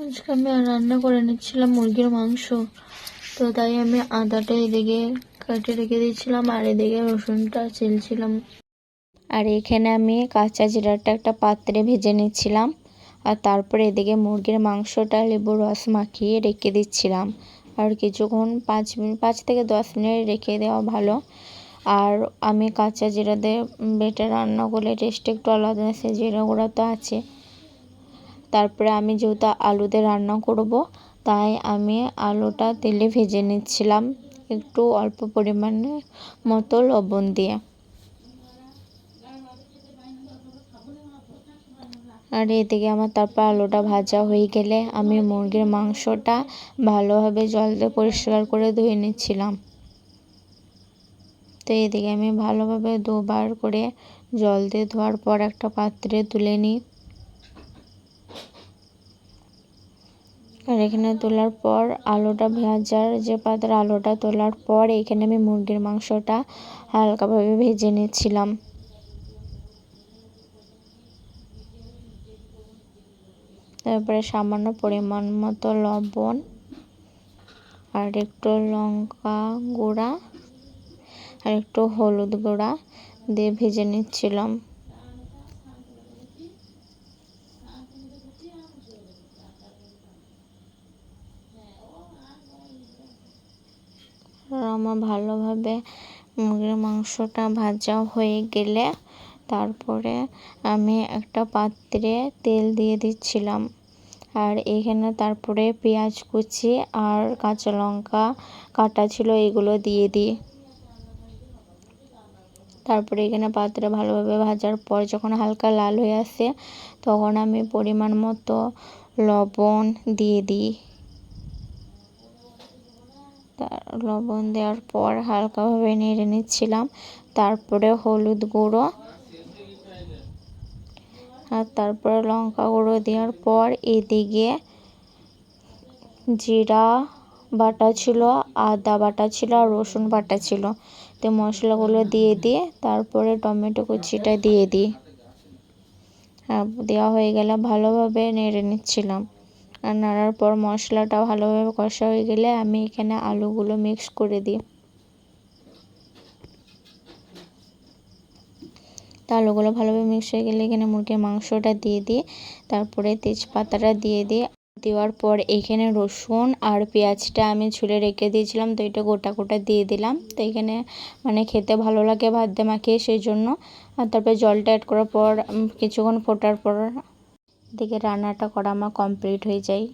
আজকে আমি রান্না করে নিচ্ছিলাম মুরগির মাংস, তো তাই আমি আদাটা এদিকে কেটে রেখে দিয়েছিলাম আর এদিকে রসুনটা ছিলছিলাম। আর এখানে আমি কাঁচা জিরাটা একটা পাত্রে ভেজে নিচ্ছিলাম, আর তারপরে এদিকে মুরগির মাংসটা লেবুর রস মাখিয়ে রেখে দিচ্ছিলাম। আর কিছুক্ষণ 5 থেকে 10 মিনিট রেখে দেওয়া ভালো। আর আমি কাঁচা জিরা দিয়ে বেটে রান্না করলে টেস্ট একটু আলাদা আসে, জিরা গুঁড়া তো আছে। তারপরে আমি যেহেতু আলু দিয়ে রান্না করব, তাই আমি আলুটা তেলে ভেজে নিচ্ছিলাম একটু অল্প পরিমাণে মতো লবণ দিয়ে। আর এদিকে আমার তারপর আলুটা ভাজা হয়ে গেলে আমি মুরগির মাংসটা ভালোভাবে জল দিয়ে পরিষ্কার করে ধুয়ে নিচ্ছিলাম। তো এদিকে আমি ভালোভাবে দুবার করে জল দিয়ে ধোয়ার পর একটা পাত্রে তুলে নিই। আর এখানে তোলার পর আলুটা ভাজার যে পাত্রে আলুটা তোলার পর এখানে আমি মুরগির মাংসটা হালকাভাবে ভেজে নিচ্ছিলাম। তারপরে সামান্য পরিমাণ মতো লবণ আর একটু লঙ্কা গুঁড়া আর একটু হলুদ গুঁড়া দিয়ে ভেজে নিচ্ছিলাম। আর আমার ভালোভাবে মুরগির মাংসটা ভাজা হয়ে গেলে তারপরে আমি একটা পাত্রে তেল দিয়ে দিচ্ছিলাম। আর এখানে তারপরে পেঁয়াজ কুচি আর কাঁচা লঙ্কা কাটা ছিল এগুলো দিয়ে দিই। তারপরে এখানে পাত্রে ভালোভাবে ভাজার পর যখন হালকা লাল হয়ে আসে তখন আমি পরিমাণ মতো লবণ দিয়ে দিই। লবণ দেওয়ার পর হালকাভাবে নেড়ে নিচ্ছিলাম। তারপরে হলুদ গুঁড়ো আর তারপরে লঙ্কা গুঁড়ো দেওয়ার পর এদিকে জিরা বাটা ছিল, আদা বাটা ছিল আর রসুন বাটা ছিল, তো মশলাগুলো দিয়ে দিয়ে তারপরে টমেটো কুচিটা দিয়ে দিই। দেওয়া হয়ে গেলে ভালোভাবে নেড়ে নিচ্ছিলাম। আর নাড়ার পর মশলাটা ভালোভাবে কষা হয়ে গেলে আমি এখানে আলুগুলো মিক্স করে দিই। তো আলুগুলো ভালোভাবে মিক্স হয়ে গেলে এখানে মুরগির মাংসটা দিয়ে দিই। তারপরে তেজপাতাটা দিয়ে দিই। দেওয়ার পর এখানে রসুন আর পেঁয়াজটা আমি ছুলে রেখে দিয়েছিলাম, তো এটা গোটা গোটা দিয়ে দিলাম। তো এখানে মানে খেতে ভালো লাগে ভাত দিয়ে মাখিয়ে, সেই জন্য। আর তারপরে জলটা অ্যাড করার পর কিছুক্ষণ ফোটার পর এদিকে রান্নাটা করা আমার কমপ্লিট হয়ে যায়।